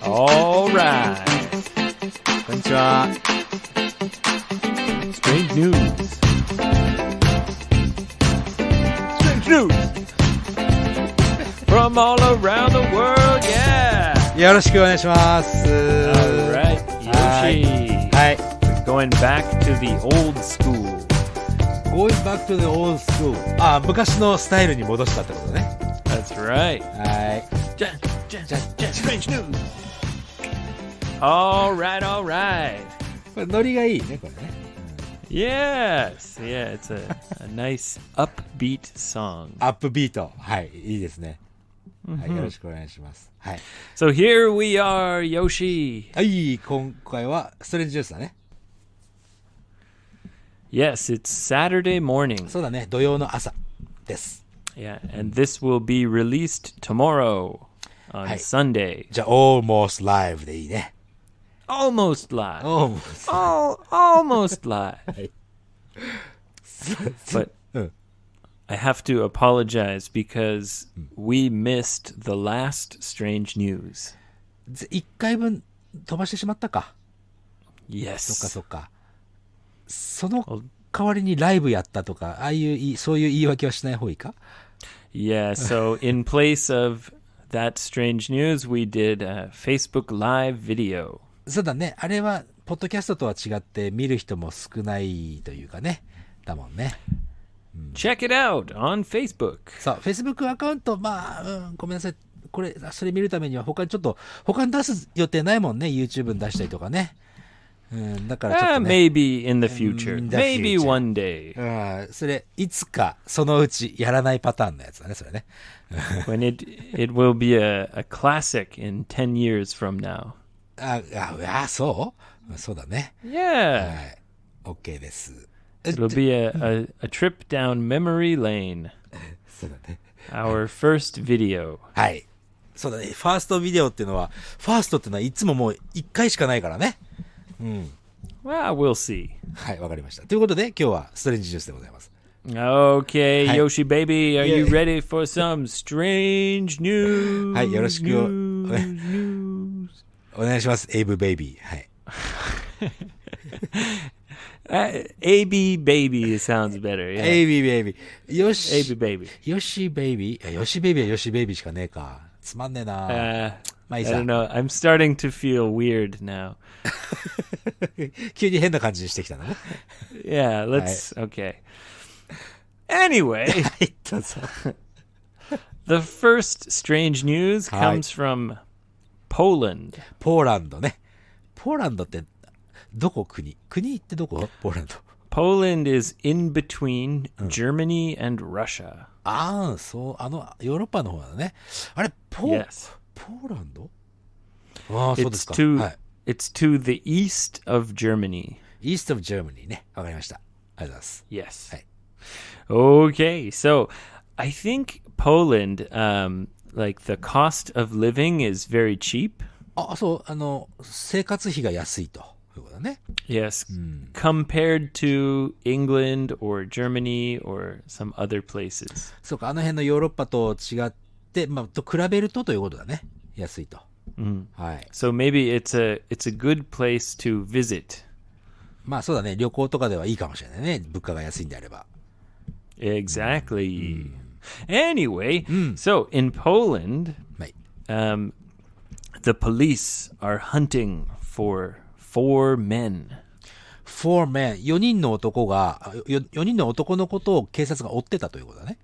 Alright. こんにちは。Strange news. Strange news. From all around the world, yeah. よろしくお願いします。Alright, Yoshi. はい。Going back to the old school. Going back to the old school. あ、昔のスタイルに戻したってことね。That's right. はい。Strange news. Alright, alright. これノリがいいね、これね。Yes, yeah, it's a nice upbeat song. アップビート。はい、いいですね。はい、よろしくお願いします。はい。So here we are, Yoshi. はい、今回はストレンジジュースだね。Yes, it's Saturday morning. そうだね、土曜の朝です。Yeah, and this will be released tomorrow on Sunday. じゃあ、almost live でいいね。Almost live. Almost live. But I have to apologize because we missed the last strange news. 1回分飛ばしてしまったか。Yes. そっかそっか。その代わりにライブやったとか、そういう言い訳はしない方がいいか？ Yeah, so in place of that strange news, we did a Facebook Live video. そうだね。あれは、ポッドキャストとは違って見る人も少ないというかね。だもんね。Check it out on Facebook. そう、Facebook アカウント、まあ、ごめんなさい。それ見るためには他に出す予定ないもんね。YouTube に出したりとかね。だからちょっとね。Maybe in the future. Maybe one day. それ、いつか、そのうちやらないパターンのやつだね、それね。When it will be a classic in 10 years from now. そうだね。Yeah. はい。OK です。It'll be a trip down memory lane. そうだね。Our first video. はい。そうだね。ファーストビデオっていうのは、ファーストっていうのはいつももう1回しかないからね。Well, we'll see. はい、わかりました。ということで、今日はストレンジジュースでございます。Okay, Yoshi baby, are you ready for some strange news? はい、よろしくお願いします。エイブベイビー。はい。AB baby sounds better. Yeah. AB baby. よし。AB baby. よしベイビー。よしベイビーはよしベイビーしかねえか。つまんねえな。まあいいさ。I don't know. I'm starting to feel weird now. 急に変な感じにしてきたのね。Yeah, let's, okay. Anyway, the first strange news comes from Poland. ポーランドね。ポーランドってどこ国ってどこポーランド。Poland is in between Germany and Russia. ああ、そう、ヨーロッパの方だね。あれ、Yes. ポーランド？ああ、そうですか。はい。It's to the east of Germany. East of Germany ね。わかりました。ありがとうございます。Yes. はい。Okay, so I think Poland, like the cost of living is very cheap. あ、そう、生活費が安いということだね。Yes, compared to England or Germany or some other places. そうか、あの辺のヨーロッパと違って、まあ、と比べるとということだね。安いと。はい。So maybe it's a good place to visit. まあそうだね。旅行とかではいいかもしれないね。物価が安いんであれば。Exactly. Anyway, so in Poland, はい。the police are hunting for 4 men. 4 men。4人の男のことを警察が追ってたということだね。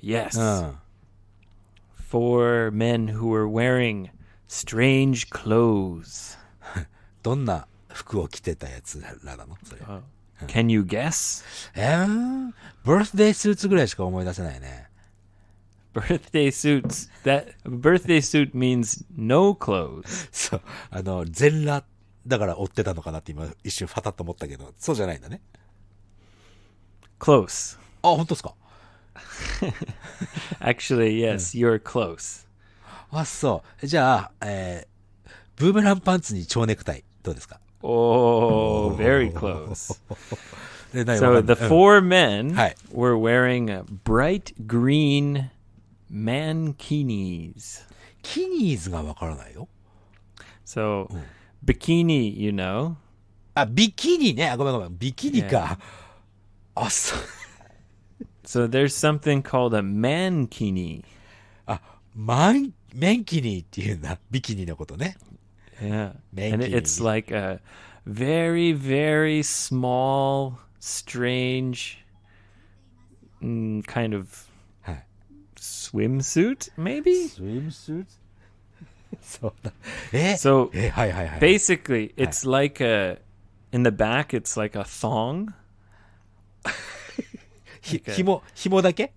Yes. 4 men who were wearing strange clothes. どんな服を着てたやつらなのそれ。Can you guess? バースデースーツぐらいしか思い出せないね。Birthday suits. That birthday suit means no clothes. そう。全裸だから追ってたのかなって今一瞬ファタッと思ったけど、そうじゃないんだね。Close. あ、本当ですか？Actually, yes, you're close. あ、そう。じゃあ、ブーメランパンツに蝶ネクタイ、どうですか？ Oh, very close. で、何 So わかんない the four men はい。 were wearing bright green Mankinis. キニーズがわからないよ。 So, bikini, you know. あ、ビキニね。あ、ごめんごめん。ビキニか。あ、そう。So there's something called a mankini. あ、メンキニーって言うんだ。ビキニのことね。Yeah. And Mankini. it's like a very, very small, strange kind of はい。swimsuit, maybe? スイムスーツそうだ。So はいはいはい。 basically, it's like in the back, it's like a thong. 紐だけ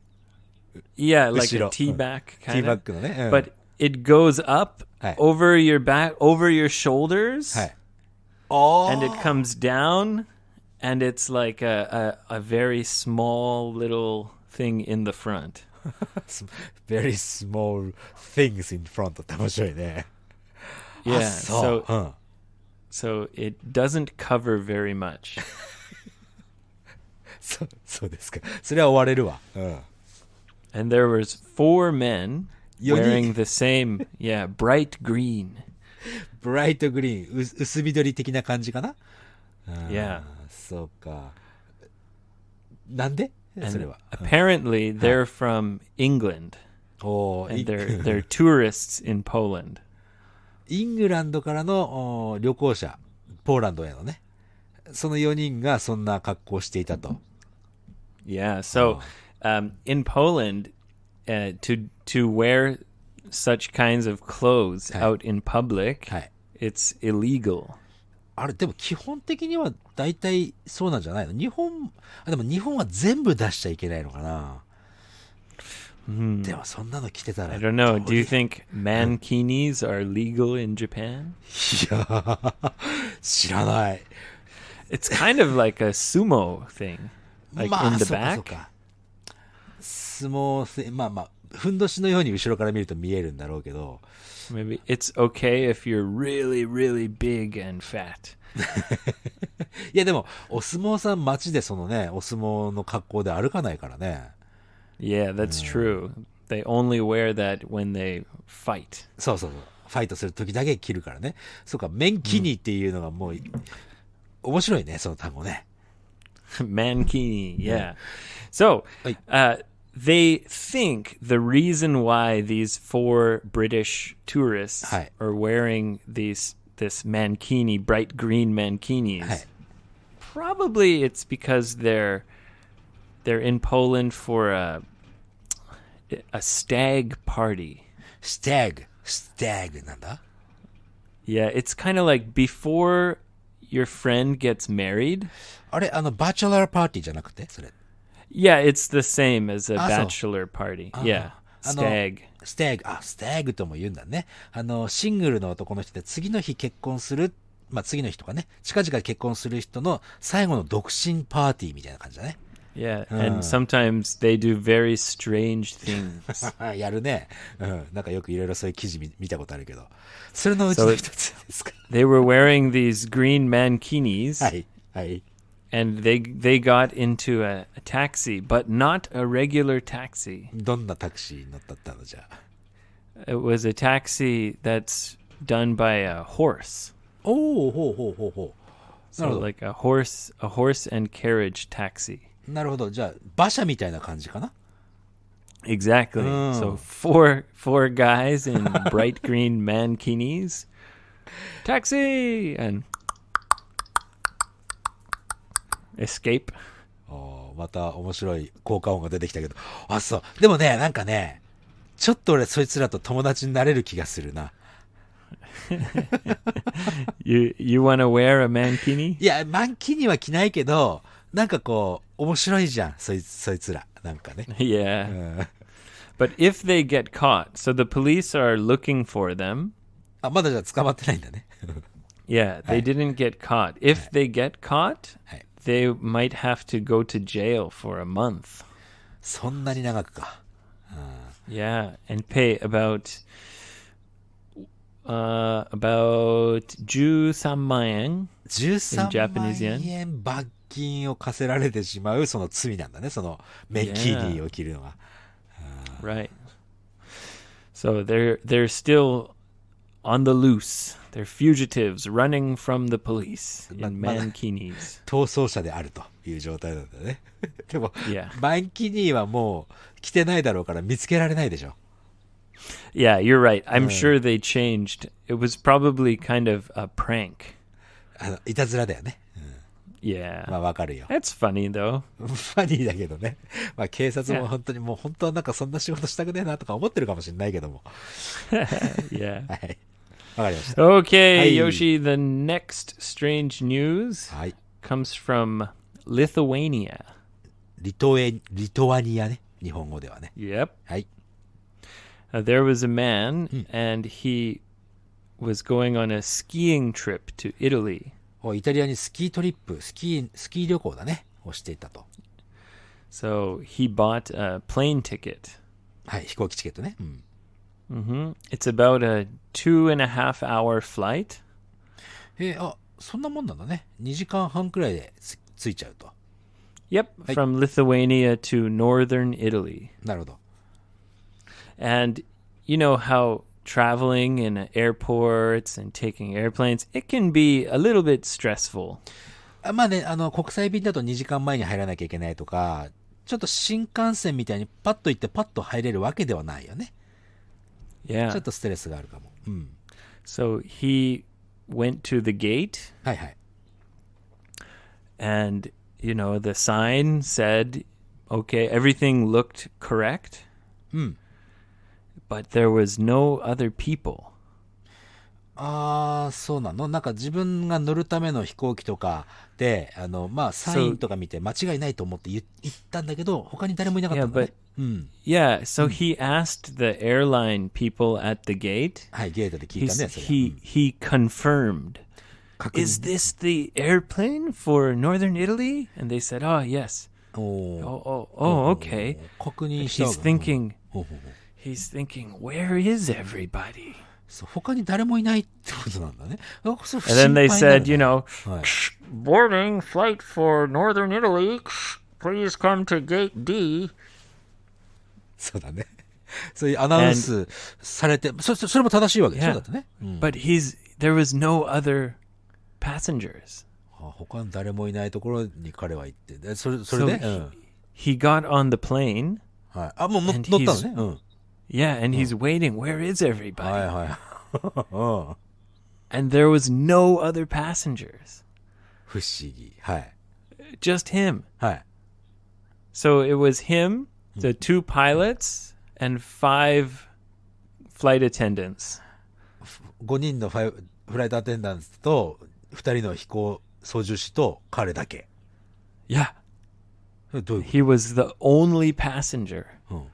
Yeah, like a 後ろ。tea back ティー kind バッ of. グのね。But it goes up はい。 over your back, over your shoulders. はい。あ And it comes down, and it's like a very small little thing in the front. very small things in front って面白いね。 Yeah, そう。 so うん。 so it doesn't cover very much. そうですか。それは追われるわ。うん。 And there was 4 men 4人。 wearing the same, yeah, bright green. ブライトグリーン、薄緑的な感じかな。Yeah. そうか。なんでそれ And は。apparently they're from England, お and they're tourists in Poland. イングランドからの旅行者、ポーランドへのね。その4人がそんな格好をしていたと。 Yeah, so in Poland, to wear such kinds of clothes out in public, はい。 it's illegal. あれ、でも基本的には大体そうなんじゃないの？でも日本は全部出しちゃいけないのかな。でもそんなの着てたら。 I don't know. Do you think mankinis are legal in Japan? いや、知らない。 It's kind of like a sumo thing, like まあ、 in the そうかそう back. か。相撲まあまあ、ふんどしのように後ろから見ると見えるんだろうけど。 Maybe it's okay if you're really, really big and fat. いやでも、お相撲さん街でそのね、お相撲の格好で歩かないからね。 Yeah, that's true. They only wear that when they fight. そうそうそう。ファイトする時だけ着るからね。そうか、メンキニっていうのがもう、面白いね、その単語ね。Mankini, yeah. So, Like- they think the reason why these 4 British tourists Hi. are wearing this mankini, bright green mankinis, はい。 probably it's because they're in Poland for a stag party. スタグなんだ？ Yeah, it's kind of like before your friend gets married. あれ、バチェラーパーティーじゃなくてそれ。Yeah, it's the same as a あ、そう。 bachelor party. Yeah, あの stag. スタグとも言うんだね。シングルの男の人で次の日結婚する、まあ次の日とかね、近々結婚する人の最後の独身パーティーみたいな感じだね。Yeah, and sometimes they do very strange things. やるね。うん。なんかよくいろいろそういう記事見たことあるけど。それのうちの一つですか。 They were wearing these green mankinis, はい。はい。 and they got into a taxi, but not a regular taxi. どんなタクシーに乗ったのじゃあ。 It was a taxi that's done by a horse. おお、ほうほうほうほう。なる So ほど。 like a horse and carriage taxi. なるほど。じゃあ、馬車みたいな感じかな。 Exactly. So four guys in bright green mankinis. Taxi and escape. また面白い効果音が出てきたけど。あ、そう。でもね、なんかね、ちょっと俺そいつらと友達になれる気がするな。You want to wear a mankini? いや、マンキには着ないけど、なんかこう、面白いじゃん。そいつら。なんかね。 Yeah. But if they get caught, so the police are looking for them. あ、まだじゃあ捕まってないんだね。 Yeah, they didn't get caught. If they get caught, はい。 they might have to go to jail for a month. そんなに長くか。Yeah, and pay about 13万円13 In Japanese 万円罰金を課せられてしまうその罪なんだね。そのメンキーニーを着るのが。 Right. So they're still on the loose. They're fugitives running from the police in mankinis. 逃走者であるという状態なんだよね。でも、Yeah. マンキニーはもう来てないだろうから見つけられないでしょ。Yeah, you're right. I'm sure they changed. It was probably kind of a prank. いたずらだよね。Yeah. まあわかるよ。That's funny though. ファニーだけどね。まあ警察も本当にもう本当はなんかそんな仕事したくねえなとか思ってるかもしれないけども。Yeah. はい。わかりました。Okay, Hey. Yoshi, the next strange news はい。 comes from Lithuania. リトアニアね。日本語ではね。 Yep. はい。There was a man, and he was going on a skiing trip to Italy. イタリアにスキートリップ、スキー旅行だね。をしていたと。So he bought a plane ticket. はい。飛行機チケットね。It's about a 2.5 hour flight. そんなもんなんだね。2時間半くらいで着いちゃうと。Yep, from Lithuania to northern Italy. なるほど。And you know how traveling in airports and taking airplanes, it can be a little bit stressful. まあね、国際便だと2時間前に入らなきゃいけないとか、ちょっと新幹線みたいにパッと行ってパッと入れるわけではないよね。Yeah. ちょっとストレスがあるかも。So he went to the gate はいはい。 and, you know, the sign said, okay, everything looked correct. But there was no other people. そうなの？なんか自分が乗るための飛行機とかで、まあ、サインとか見て間違いないと思って言ったんだけど、他に誰もいなかったんだね。Yeah, so he asked the airline people at the gate. はい、ゲートで聞いたね、それ。He confirmed. 確認。 Is this the airplane for northern Italy? And they said, oh, yes. Okay. 確認したわ He's け。 he's thinking, where is everybody? そう他に誰もいないってことなんだね。それ And then they 心配になる said, you ね know, はい boarding flight for northern Italy. Please come to gate D. そうだね。そういうアナウンスされて、それも正しいわけでしょ Yeah. だってね。But there was no other passengers. 他に誰もいないところに彼は行って、でそれ So で、 he got on the plane. はい。もう乗っ And たのね。 Yeah, and he's waiting. Where is everybody? はいはい。And there was no other passengers. 不思議。はい。 Just him. はい。 So it was him, the 2 pilots, and 5 flight attendants. 5人のフライトアテンダントと、2人の飛行操縦士と彼だけ。 Yeah. どういうこ He was the only passenger. と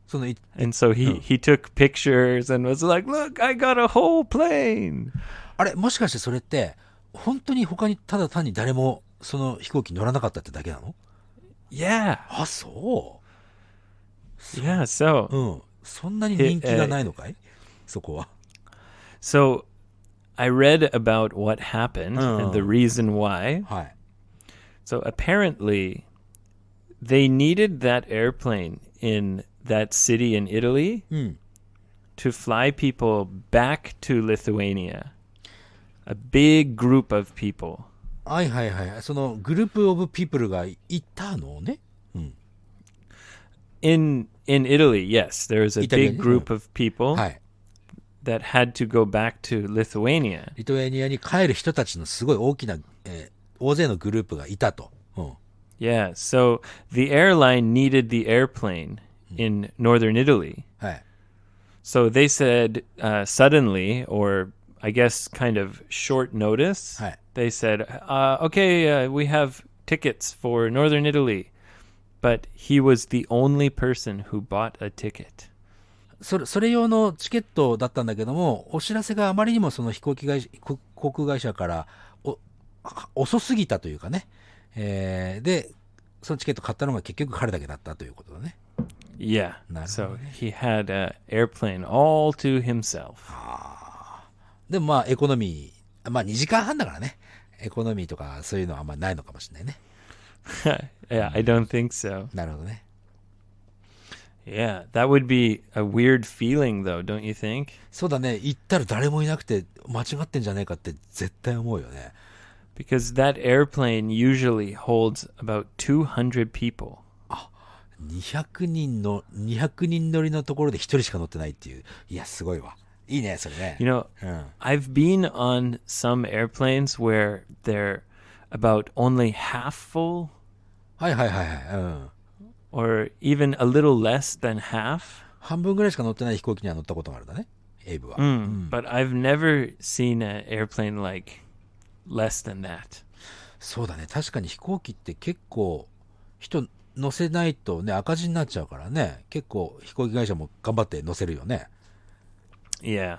その、And so he took pictures and was like, look, I got a whole plane. あれ、もしかしてそれって、本当に他にただ単に誰もその飛行機乗らなかったってだけなの？ Yeah. あ、そ Yeah. So う。そんなに人気がないのかい？そこは。 So I read about what happened and the reason why. はい。 So apparently they needed that airplane in that city in Italy to fly people back to Lithuania. A big group of people. はいはいはい。そのグループオブピープルがいたのね。In Italy, yes, there was a Italy, big group of people はい。 that had to go back to Lithuania. リトアニアに帰る人たちのすごい大きな、大勢のグループがいたと。Yeah, so the airline needed the airplane in northern Italy. はい。 So they said suddenly, or I guess kind of short notice, はい。 they said, okay, we have tickets for northern Italy. But he was the only person who bought a ticket. それ用のチケットだったんだけども、お知らせがあまりにもその航空会社から遅すぎたというかね。で、そのチケット買ったのが結局彼だけだったということだね。 Yeah. なるほ So どね。 he had an airplane all to himself. でもまあエコノミー、まあ2時間半だからね。エコノミーとかそういうのはあんまないのかもしれないね。Yeah, I don't think so. なるほどね。Yeah, that would be a weird feeling, though, don't you think? そうだね、行ったら誰もいなくて間違ってんじゃねえかって絶対思うよね。Because that airplane usually holds about 200 people. 200人乗りのところで1人しか乗ってないっていう。いや、すごいわ。いいね、それね。You know, I've been on some airplanes where they're about only half full はいはいはいはい。うん。or even a little less than half. 半分ぐらいしか乗ってない飛行機には乗ったことがあるんだね、エイブは。But I've never seen an airplane like less than that. そうだね、確かに飛行機って結構人乗せないとね、赤字になっちゃうからね、結構飛行機会社も頑張って乗せるよね。Yeah.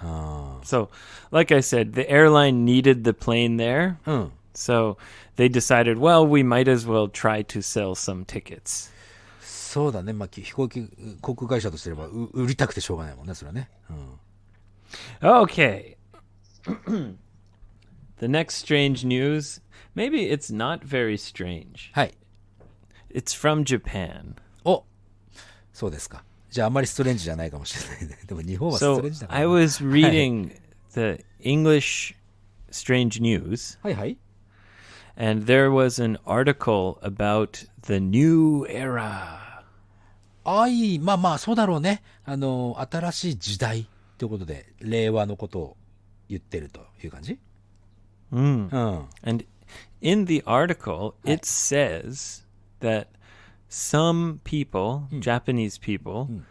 So, like I said, the airline needed the plane there. うん。So they decided, well, we might as well try to sell some tickets. そうだね、まあ、航空会社とすれば売りたくてしょうがないもんね、それはね。Okay. The next strange news, maybe it's not very strange. はい。It's from Japan. お、そうですか。じゃああんまりストレンジじゃないかもしれないね。でも日本はストレン So ジだから、I was reading the English strange news, はいはい。and there was an article about the new era. まあまあ、そうだろうね。新しい時代ということで、令和のことを言ってるという感じ。And in the article, it says that some people, Japanese people,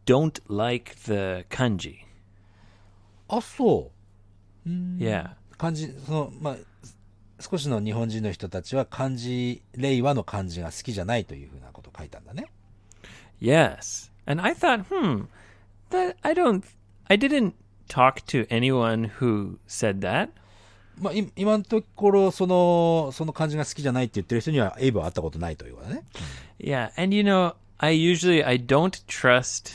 don't like the kanji. あ、そう。Yeah. 漢字、まあ、少しの日本人の人たちは漢字、令和の漢字が好きじゃないというふうなことを書いたんだね。Yes. And I thought, that I didn't talk to anyone who said that. まあ、今のところ、その漢字が好きじゃないって言ってる人には、エイブは会ったことないということね。Yeah. And I don't trust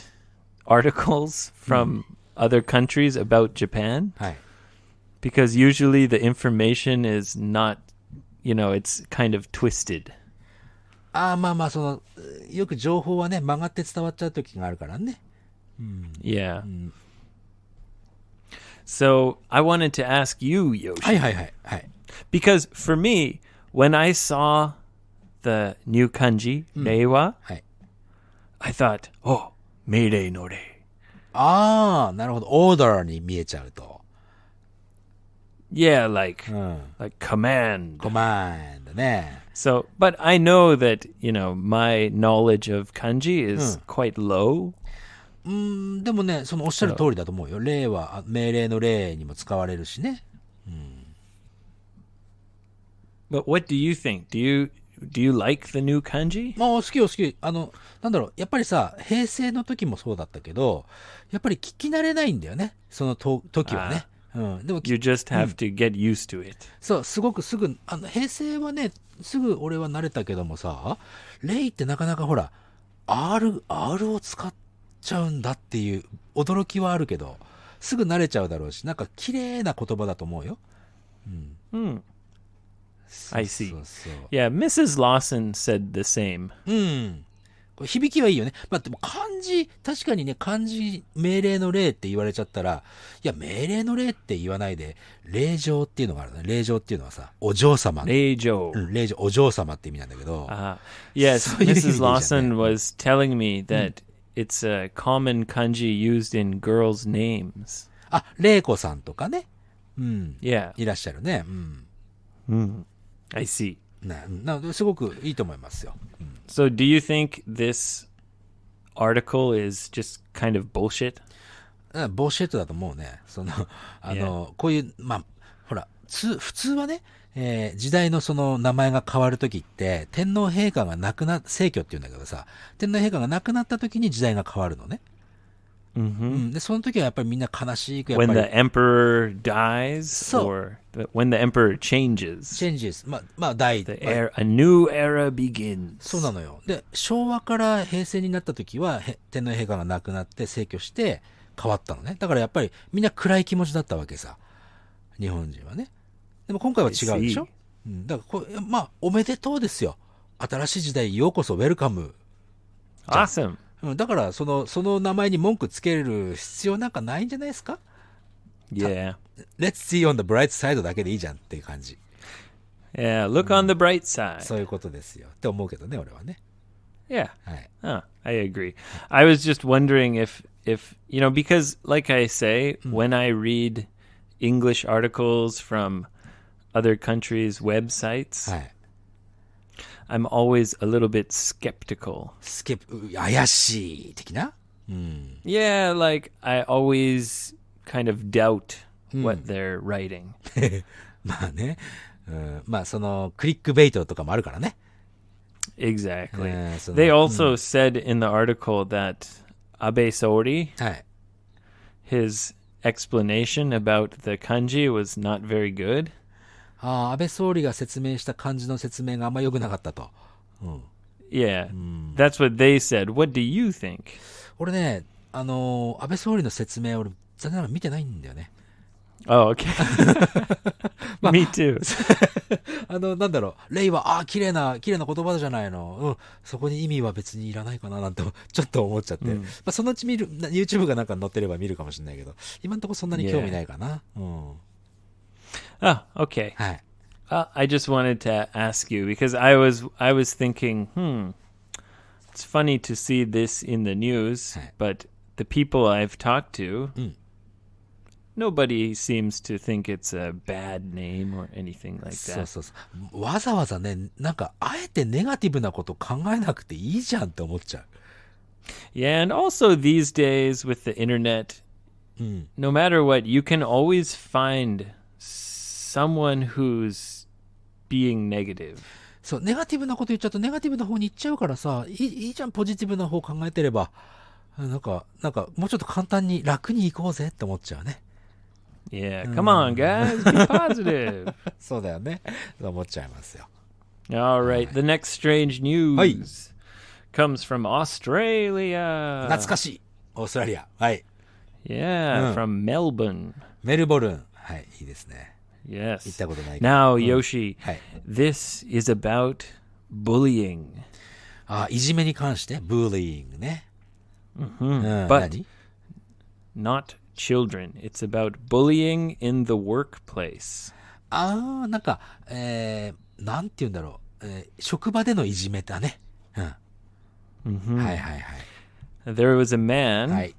articles from other countries about Japan. はい。Because usually the information is not, it's kind of twisted. まあまあ、よく情報はね、曲がって伝わっちゃう時があるからね。Yeah. So I wanted to ask you, Yoshi. はいはいはい。はい。Because for me, when I saw the new kanji, reiwa, はい。I thought, oh, meirei no rei. なるほど。オーダーに見えちゃうと。Yeah, like command. コマンドね。So, but I know that, my knowledge of kanji is quite low. でもね、おっしゃる通りだと思うよ。令は命令の令にも使われるしね。But what do you think? Do you like the new kanji? まあ、好きよ好き。なんだろう、やっぱりさ、平成の時もそうだったけど、やっぱり聞き慣れないんだよね。その時はね。でも You just have to get used to it. そう、すごくすぐ、平成はね、すぐ俺は慣れたけどもさ、レイってなかなかほら、R を使っちゃうんだっていう驚きはあるけど、すぐ慣れちゃうだろうし、なんか綺麗な言葉だと思うよ。I see. そうそう。Yeah, Mrs. Lawson said the same. これ響きはいいよね。まあでも漢字、確かにね、漢字命令の令って言われちゃったら、いや、命令の令って言わないで、令状っていうのがあるね。令状っていうのはさ、お嬢様。令状。令状、お嬢様って意味なんだけど。Yes, Mrs. Lawson was telling me that it's a common kanji used in girls' names. 玲子さんとかね。Yeah. いらっしゃるね。I see. なのですごくいいと思いますよ。So do you think this article is just kind of bullshit? ボーシェットだと思うね。こういう、まあ、ほら、普通はね、時代のその名前が変わるときって、天皇陛下が逝去って言うんだけどさ、天皇陛下が亡くなったときに時代が変わるのね。で、その時はやっぱりみんな悲しく、やっぱり。When the emperor dies? Or when the emperor changes? まあ、a new era begins. そうなのよ。で、昭和から平成になった時は、天皇陛下が亡くなって逝去して変わったのね。だからやっぱりみんな暗い気持ちだったわけさ。日本人はね。でも今回は違うでしょ。だからまあ、おめでとうですよ。新しい時代ようこそウェルカム。Awesome. だからその名前に文句つける必要なんかないんじゃないですか。 Yeah. Let's see on the bright side だけでいいじゃんっていう感じ。Yeah, look on the bright side. そういうことですよって思うけどね、俺はね。Yeah. はい。I agree. I was just wondering if because like I say, when I read English articles from other countries' websites, はい。I'm always a little bit skeptical. 怪しい的な。Yeah, like I always kind of doubt what they're writing. まあね、まあそのクリックベイトとかもあるからね。Exactly. They also said in the article that Abe Saori, はい。his explanation about the kanji was not very good. 安倍総理が説明した漢字の説明があんま良くなかったと。Yeah, that's what they said. What do you think? 俺ね、安倍総理の説明俺残念ながら見てないんだよね。Oh, okay. Me too. なんだろう、令和、綺麗な言葉じゃないの。そこに意味は別にいらないかななんて、ちょっと思っちゃって。まあ、そのうちYouTube がなんか載ってれば見るかもしれないけど、今んとこそんなに興味ないかな。Oh, okay. はい。I just wanted to ask you because I was thinking, it's funny to see this in the news, but the people I've talked to, nobody seems to think it's a bad name or anything like そう that. そうそう。わざわざね、なんか、あえてネガティブなこと考えなくていいじゃんって思っちゃう。Yeah, and also these days with the internet, no matter what, you can always find someone who's being negative. そう、ネガティブなこと言っちゃうとネガティブな方に行っちゃうからさ、いいじゃん、ポジティブな方考えてれば。なんか、もうちょっと簡単に楽に行こうぜって思っちゃうね。Yeah, come on, guys, be positive. そうだよね。そう思っちゃいますよ。All right, the next strange news comes from Australia. 懐かしい。オーストラリア。はい。Yeah, from Melbourne. メルボルン。はい、いいですね。 Yes. 行ったことないけど。Now, Yoshi, はい。this is about bullying. いじめに関して、ブーリングね。But 何 not children. It's about bullying in the workplace. なんか、なんて言うんだろう。職場でのいじめだね。はいはいはい。There was a man はい。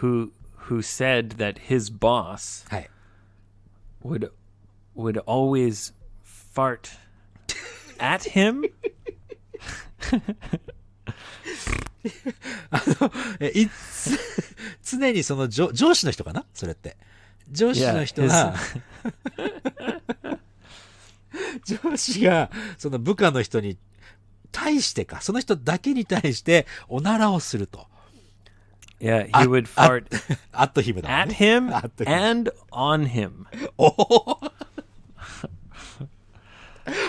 who said that his boss はい。would always fart at him. 常にその上司の人かなそれって。上司の人が、上司が、その部下の人に対してか、その人だけに対しておならをすると。Yeah, he would fart at him だ、ね。at him at him and on him.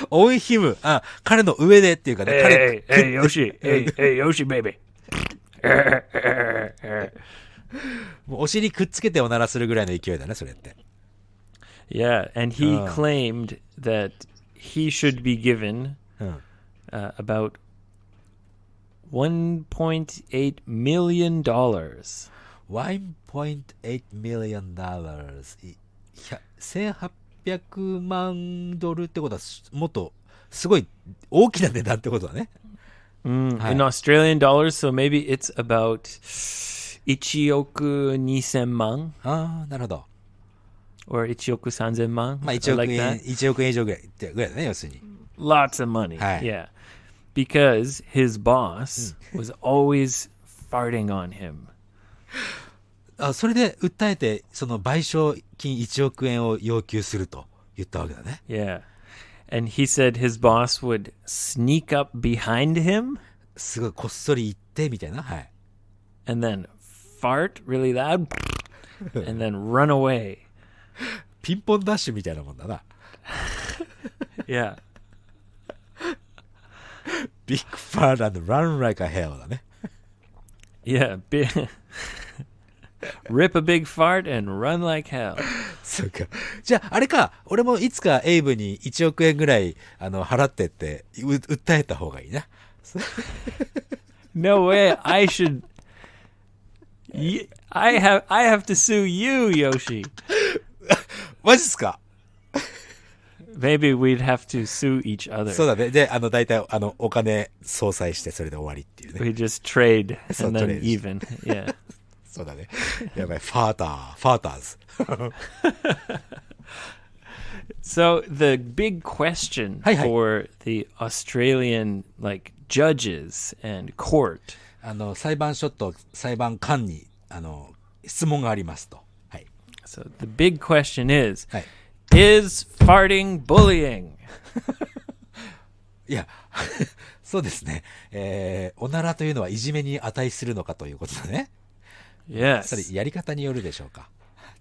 オンヒム。彼の上でっていうかね。Hey, Yoshi. Hey, Yoshi, baby. もうお尻くっつけておならするぐらいの勢いだね、それって。Yeah, and he claimed that he should be given about $1.8 million. $1.8 million。1800万ドルってことは、もっとすごい大きな値段ってことだね。In Australian dollars, so maybe it's about 1億2000万なるほど。or 1億3000万まあ1億 like 円、 that. 1億円以上ぐらいだね、要するに。Lots of money. Yeah. Because his boss was always farting on him. それで訴えて、その賠償金1億円を要求すると言ったわけだね。Yeah. And he said his boss would sneak up behind him. すごいこっそり行ってみたいな。はい。And then fart really loud. And then run away. ピンポンダッシュみたいなもんだな。Yeah. Big fart and run like a hell だね。Yeah. Rip a big fart and run like hell. そうか。じゃあ、あれか。俺もいつかエイブに1億円ぐらい、払ってって、訴えた方がいいな。No way. I should. I have to sue you, Yoshi. マジっすか？ Maybe we'd have to sue each other. そうだね。で、大体、お金相殺して、それで終わりっていうね。 We just trade そう and ト then レードして even. Yeah. そうだね。やばい、ファーターズ。 So the big question はいはい。 for the Australian like judges and court 裁判所と裁判官に、質問がありますと。はい。So the big question is, はい。 is farting bullying? いや、そうですね。おならというのはいじめに値するのかということだね。それ Yes. やり方によるでしょうか。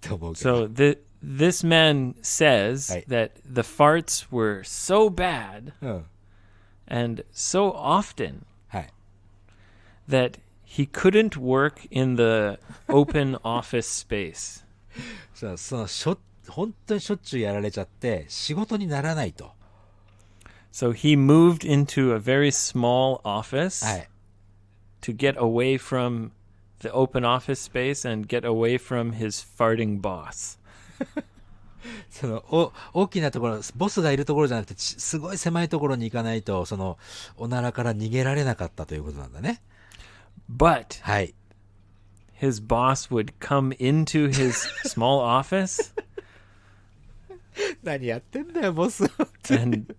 と思うけど。 So this man says Right. that the farts were so bad うん。 and so often はい。 that he couldn't work in the open office space. 本当にしょっちゅうやられちゃって仕事にならないと。 So he moved into a very small office はい。 to get away from the open office space and get away from his farting boss. 大きなところ、ボスがいるところじゃなくて、すごい狭いところに行かないと、おならから逃げられなかったということなんだね。 But はい。 his boss would come into his small office 何やってんだよ、ボス。 and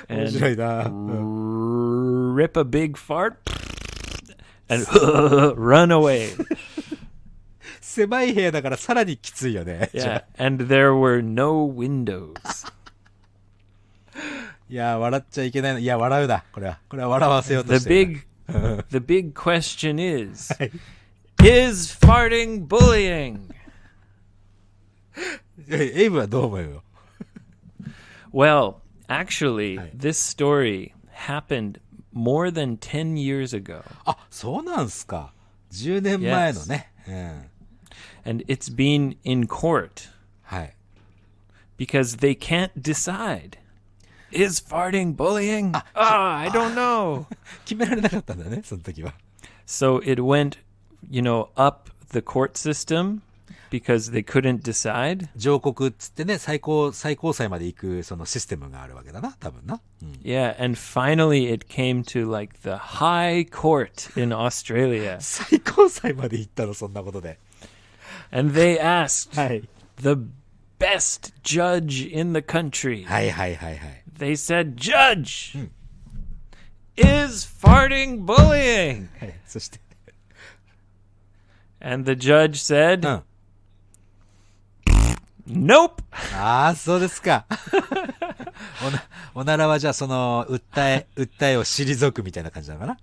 面白いな。 rip a big fart and run away. 狭い部屋だからさらにきついよね。 Yeah, and there were no windows. いや、笑っちゃいけないの。いや、笑うな。これは笑わせようと The してる。 the big question is, はい。 is farting bullying? エイブはどう思うよ。 Well, actually, Hi. this story happened more than 10 years ago, あ、そうなんすか。10年前のね。うん。 and it's been in court はい。 because they can't decide. Is farting bullying? I don't know. 決められなかったんだね、その時は。 So it went, up the court system because they couldn't decide. 上告っつってね、最高裁まで行くそのシステムがあるわけだな、多分な。うん、Yeah, and finally it came to like the high court in Australia. 最高裁まで行ったの、そんなことで。 And they asked はい。 the best judge in the country. はいはいはいはい。 They said, Judge, is farting bullying? はい、そして。 And the judge う said, ん。 Nope. ああ、そうですか。おならはじゃあその訴えを退くみたいな感じなのかな。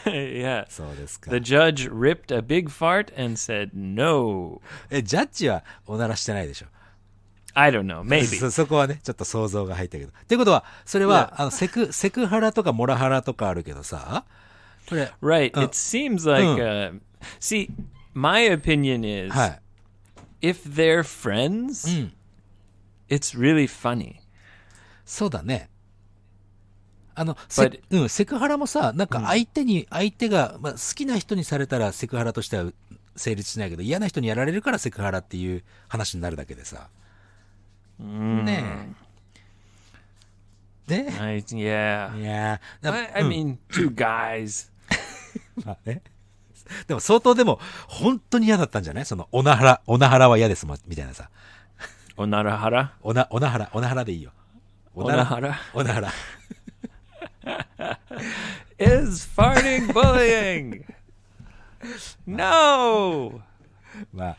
Yeah. そうですか。 The judge ripped a big fart and said, No. ジャッジはおならしてないでしょ。I don't know. Maybe. そこはね、ちょっと想像が入ったけど。ってことは、それは、セクハラとかモラハラとかあるけどさ、これ、 Right. It seems like, see, my opinion is はい。 if they're friends, it's really funny. そうだね。But- セクハラもさ、なんか相手が、好きな人にされたらセクハラとしては成立しないけど、嫌な人にやられるからセクハラっていう話になるだけでさ。ねえ。ね Yeah. いやー I mean, two guys. まあね。でも相当でも、本当に嫌だったんじゃないその、おなはらは嫌ですもん、みたいなさ。 Onarahara? おなはらでいいよ。おな Onahara? はら。 Is farting bullying? No. まあ、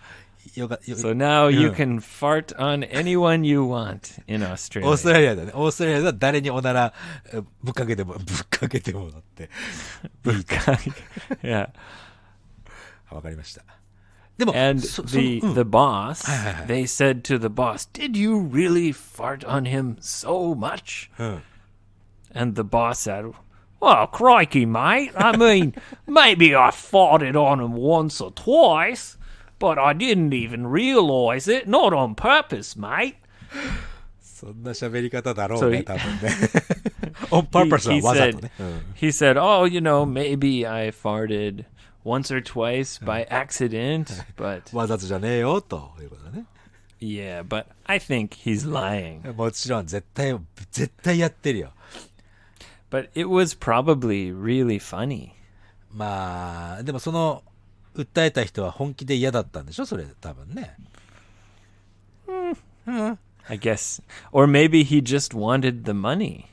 So now you can fart on anyone you want in オースト Australia. ラリアだね。オーストラリアでは誰におならぶっかけてもだって。Yeah. わかりました。でも、 And そ the boss, Hi. they said to the boss, "Did you really fart on him so much?" うん。 And the boss said, "Well, crikey, mate. I mean, maybe I farted on him once or twice, but I didn't even realize it. Not on purpose, mate." そんな喋り方だろうね、 So- 多分ね。on purpose は he わざと said, ね。he said, oh, maybe I farted once or twice by accident, but わざとじゃねえよ、ということだね。yeah, but I think he's lying. もちろん、絶対やってるよ。But it was probably really funny. まあ、でも訴えた人は本気で嫌だったんでしょ、それ、多分ね。I guess. Or maybe he just wanted the money.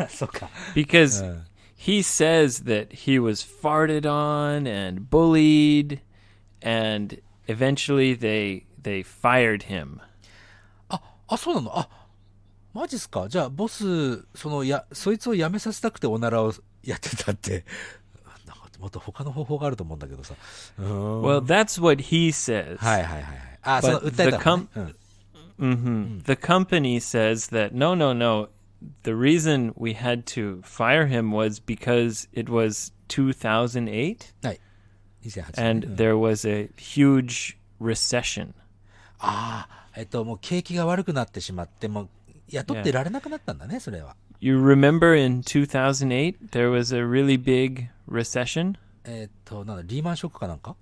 そっか。Because he says that he was farted on and bullied, and eventually they fired him. そうなの。マジっすか。じゃあ、ボス、そいつを辞めさせたくておならをやってたって、なんかもっと他の方法があると思うんだけどさ。Well, that's what he says. はいはいはいはい。訴えたのね。The company says that no. The reason we had to fire him was because it was 2008. はい。2008 And there was a huge recession. もう景気が悪くなってしまって、もう雇ってられなくなったんだね、それは。You remember in 2008 there was a really big recession? なんだ、リーマンショックかなんか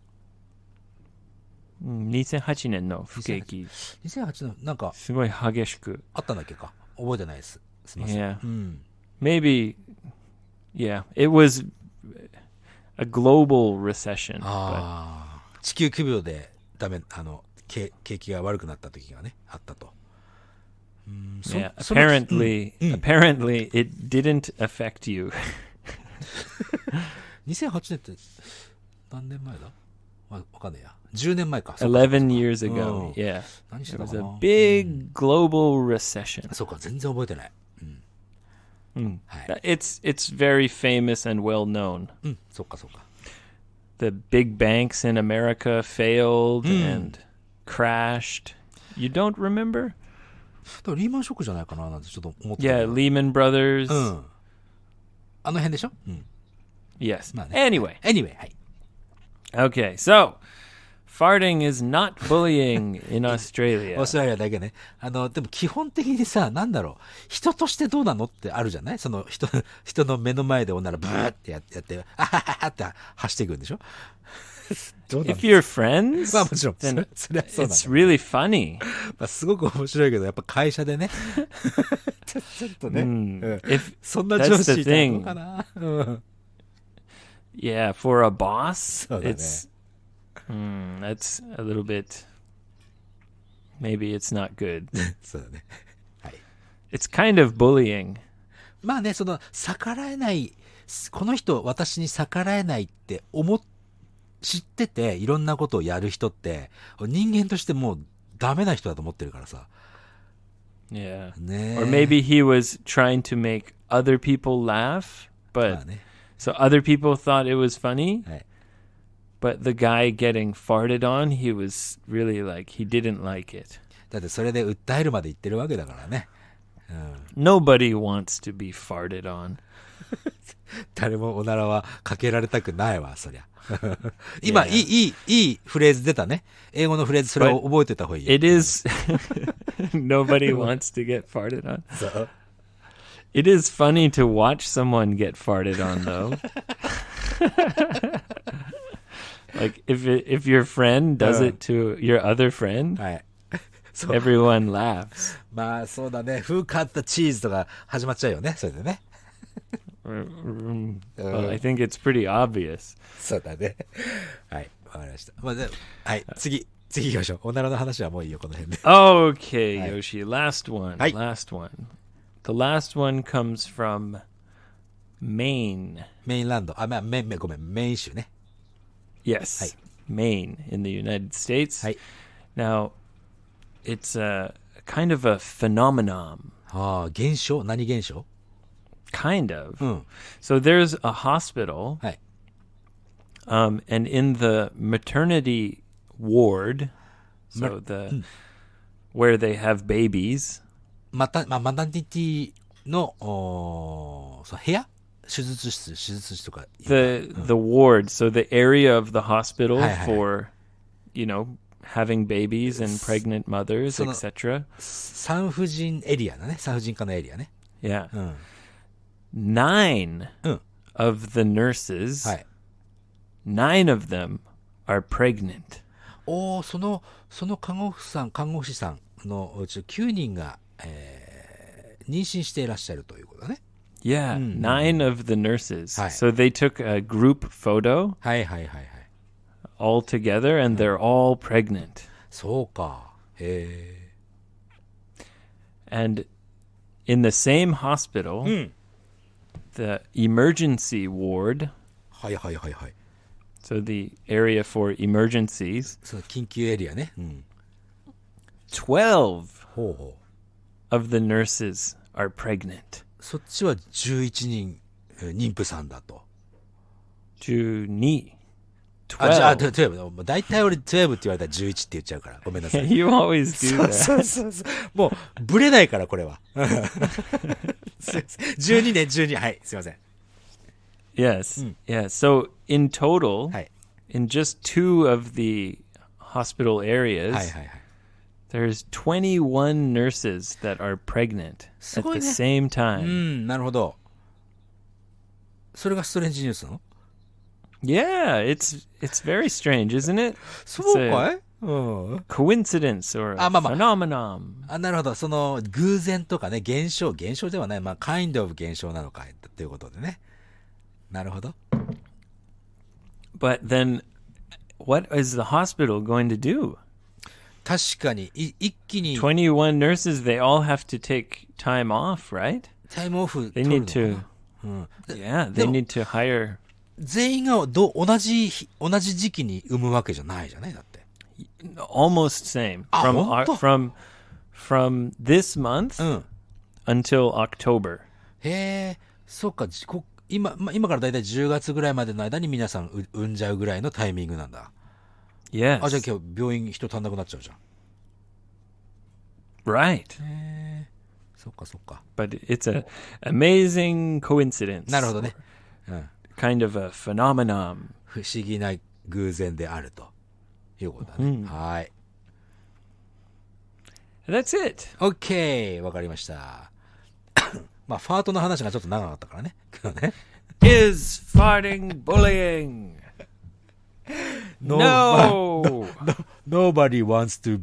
2008年の不景気。2008のなんかすごい激しく。あったんだっけか。覚えてないです。すみません。Yeah. Maybe, yeah, it was a global recession. 地球規模で景気が悪くなった時がね、あったと。Yeah, apparently it didn't affect you. 2008年って何年前だ？わかんねえや。10年前か。11 years ago. Yeah. There was a big global recession. そうか、全然覚えてない。It's very famous and well known. そうかそうか。The big banks in America failed and crashed. You don't remember? リーマンショックじゃないかななんてちょっと思って。Yeah, Lehman Brothers. あの辺でしょ？Yes. まあね。Anyway, はい。Okay, so farting is not bullying in Australia. オーストラリアだけね。でも基本的にさ、なんだろう。人としてどうなのってあるじゃない？その人の目の前でおならブーってやって、あはははって走っていくんでしょ？どうなの？ If you're friends, まあもちろん。then それはそうなんだ。it's really funny. まあすごく面白いけど、やっぱ会社でね。ちょっとね。If そんな上司いたらどうかな。Yeah, for a boss, そうだね。 that's a little bit. Maybe it's not good. そうだね。はい。It's kind of bullying. まあね、逆らえない、この人、私に逆らえないって知ってて、いろんなことをやる人って、人間としてもうダメな人だと思ってるからさ。Yeah. ね。 Or maybe he was trying to make other people laugh, ま but あね。 so other people thought it was funny. はい。 But the guy getting farted on, he was really like, he didn't like it. だってそれで訴えるまで言ってるわけだからね。Nobody wants to be farted on. 誰もおならはかけられたくないわ、そりゃ。今、いいフレーズ出たね。英語のフレーズ、それを覚えてた方がいいよ。It is, nobody wants to get farted on. そう。It is funny to watch someone get farted on, though. Like if your friend does it to your other friend, はい。everyone laughs. まあそうだね。風買ったチーズとか始まっちゃうよね。それでね。Well, I think it's pretty obvious. そうだね。はい。わかりました。まあ、はい。次行きましょう。おならの話はもういいよ、この辺で。Okay, Hi. Yoshi, last one. Hi. Last one. The last one comes from Maine. メインランド。ごめん。メイン州ね。Yes, Hi. Maine in the United States. Hi. Now, it's a kind of a phenomenon. 現象？何現象？ Kind of. So there's a hospital, はい。and in the maternity ward, so where they have babies. マタニティの、部屋？手術室とか。The ward, so the area of the hospital Hi. for, having babies and pregnant mothers, その etc. 産婦人エリアだね。産婦人科のエリアね。 Yeah. うん。 9うん。 of the nurses, はい。 9 of them are pregnant. おー、その看護師さんのうち9人が、妊娠していらっしゃるということだね。 Yeah, 9 of the nurses. Hi. So they took a group photo はいはいはいはい。 all together and they're all pregnant. そうか。へ And in the same hospital, え。うん。 the emergency ward, はいはいはいはい。 so the area for emergencies, その緊急エリアね。うん。 12ほうほう。 of the nurses are pregnant. そっちは11人、妊婦さんだと。 12. あ、じゃあ、 12. 12。大体俺12って言われたら11って言っちゃうから。ごめんなさい。 You always do そう that. そうそう。もう、ブレないから、これは。すいません。12ね、12。はい、すいません。 Yes. Yeah. So in total, はい。 in just 2 of the hospital はい areas, はいはい。 there's 21 nurses that are pregnant す at ごい the ね。 same う time. ん、なるほど。それがストレンジニュースなの？ Yeah, it's very strange, isn't it? そうか It's い？うん。 a coincidence or a あ、まあまあ。 phenomenon. あ、なるほど。その、偶然とかね、現象ではない。まあ、kind of 現象なのかいということでね。なるほど。 But then, what is the hospital going to do? 確かに、一気に21 nurses, they all have to take time off, right? タイムオフ They 取る need のか to, な。うん。 yeah, で they も need to hire. 全員が同じ時期に産むわけじゃないじゃないだって。 Almost same Ah, from honto? from this month うん。 until October. へえ、そうか、今からだいたい10月ぐらいまでの間に皆さん産んじゃうぐらいのタイミングなんだ。 Yes. あ、じゃあ今日病院人足んなくなっちゃうじゃん。 Right. へえ、そっかそっか。 But it's a amazing coincidence. なるほどね。うん。 Kind of a phenomenon. 不思議な偶然であるということだね。はい。 That's it. OK! わかりました。まあ、ファートの話がちょっと長かったからね。今日ね。Is farting bullying? No. Nobody wants to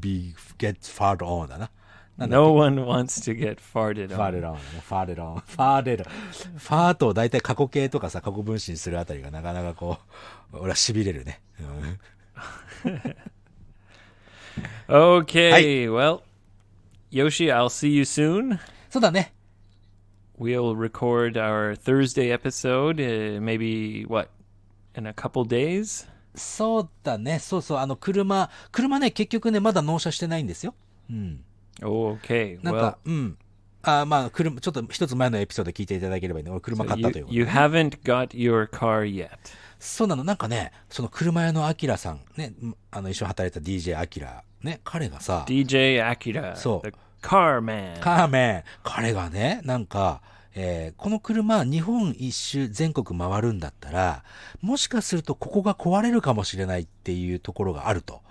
get farted on だな。No one wants to get farted on. farted on だね。farted on。farted。ファートを大体過去形とかさ、過去分詞にするあたりがなかなかこう、俺は痺れるね。Okay, well, Yoshi, I'll see you soon. そうだね。 We'll record our Thursday episode, maybe, in a couple days? そうだね。そうそう。車ね、結局ね、まだ納車してないんですよ。うん。Oh, okay. なん Well, か、うん。まあ、ちょっと一つ前のエピソード聞いていただければいいね。俺車 so 買ったということで you ね、 haven't got your car yet. そうなの。なんかね、その車屋のアキラさん、ね、一緒に働いた DJ アキラ、ね、彼がさ、 DJ Akira, So- the car man. カーメン、彼がね、なんか、この車、日本一周全国回るんだったら、もしかするとここが壊れるかもしれないっていうところがあると。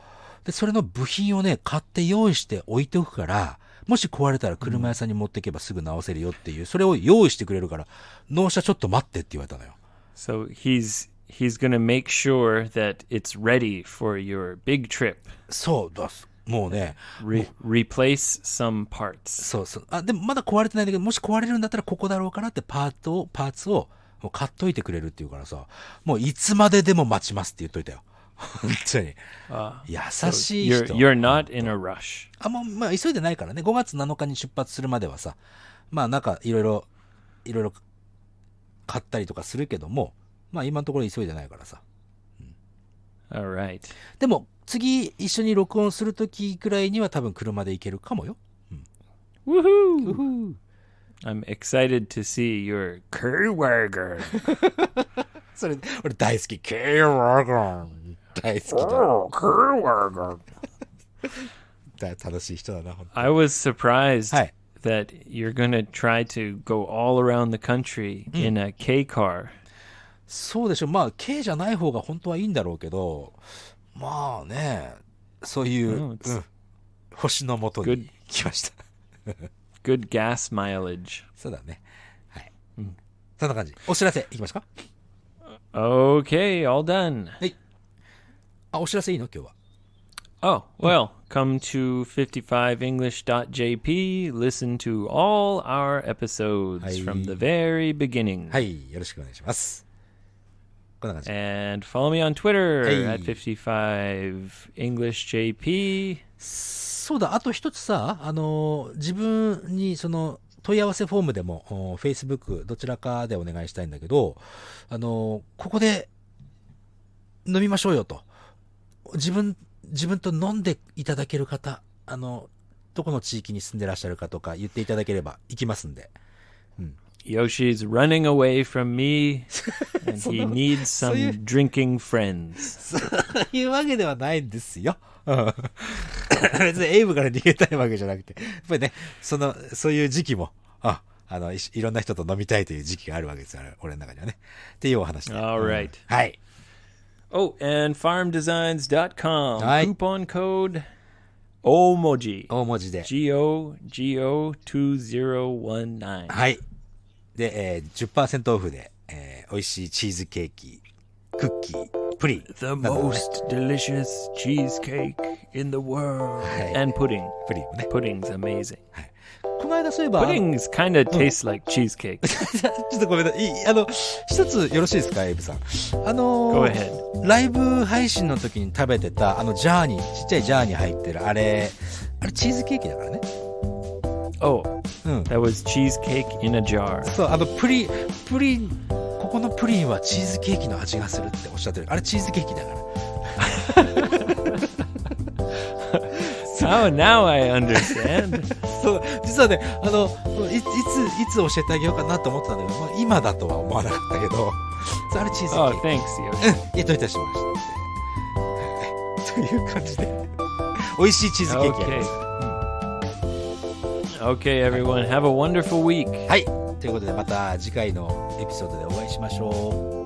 で、それの部品をね、買って用意して置いておくから、もし壊れたら車屋さんに持っていけばすぐ直せるよっていう、それを用意してくれるから、納車ちょっと待ってって言われたのよ。 So he's going to make sure that it's ready for your big trip. そうだ、もうね、Replace some parts. そうそう。あ、でもまだ壊れてないんだけど、もし壊れるんだったらここだろうからってパーツをもう買っといてくれるっていうからさ、もういつまででも待ちますって言っといたよ。本当に。優 So しい人。 you're not in a rush. もう、まあ急いでないからね。5月7日に出発するまではさ、まあなんかいろいろ買ったりとかするけども、まあ今のところ急いでないからさ。All right. でも次一緒に録音するときくらいには多分車で行けるかもよ。Woohoo! I'm excited to see your Kerwagon. それ、俺大好き。ケーワゴン。大好きだ。 Kerwagon. 楽しい人だな、本当 I was surprised はい。 that you're going to try to go all around the country in a K car. そうでしょ。まあ、軽じゃない方が本当はいいんだろうけど、まあね、そういう、Oh, it's 星のもとに来ました。good gas mileage. そうだね。はい。そんな感じ。お知らせいきますか？ Okay, all done. はい。あ、お知らせいいの今日は。Oh, well, come to 55english.jp, listen to all our episodes from the very beginning. はい。よろしくお願いします。こんな感じ。And follow me on Twitter はい at 55englishjp. そうだ、あと一つさ、自分にその問い合わせフォームでも、Facebook どちらかでお願いしたいんだけど、ここで飲みましょうよと。自分と飲んでいただける方、どこの地域に住んでらっしゃるかとか言っていただければ行きますんで。Yoshi's running away from me, and he needs some drinking friends. そういうわけではないんですよ。別にエイブから逃げたいわけじゃなくて、やっぱりね、そういう時期も、いろんな人と飲みたいという時期があるわけですよ、俺の中にはね。っていうお話で。All right. はい。Oh, and farmdesigns.com. はい。 Coupon code OMOJI. 大文字で。GOGO2019. はい。で、10% オフで、美味しいチーズケーキ、クッキー、プリン。The most delicious cheesecake in the world. はい。 And pudding. プリンもね。Pudding's amazing. はい。この間そういえば。Puddings kind of taste like cheesecake. ちょっとごめんなさい。一つよろしいですか、エイブさん。Go ahead. ライブ配信の時に食べてた、ジャーに、ちっちゃいジャーに入ってる、あれチーズケーキだからね。Oh, that was cheesecake in a jar. そう、プリン、ここのプリンはチーズケーキの味がするっておっしゃってる。あれチーズケーキだから。Oh, now I understand. そう、実はね、いつ教えてあげようかなと思ってたんだけど、今だとは思わなかったけど、あれチーズケー Oh, キ。thanks, Yoshi. どういたしました。という感じで、美味しいチーズケーキあります。Okay, everyone, have a wonderful week. はい。ということで、また次回のエピソードでお会いしましょう。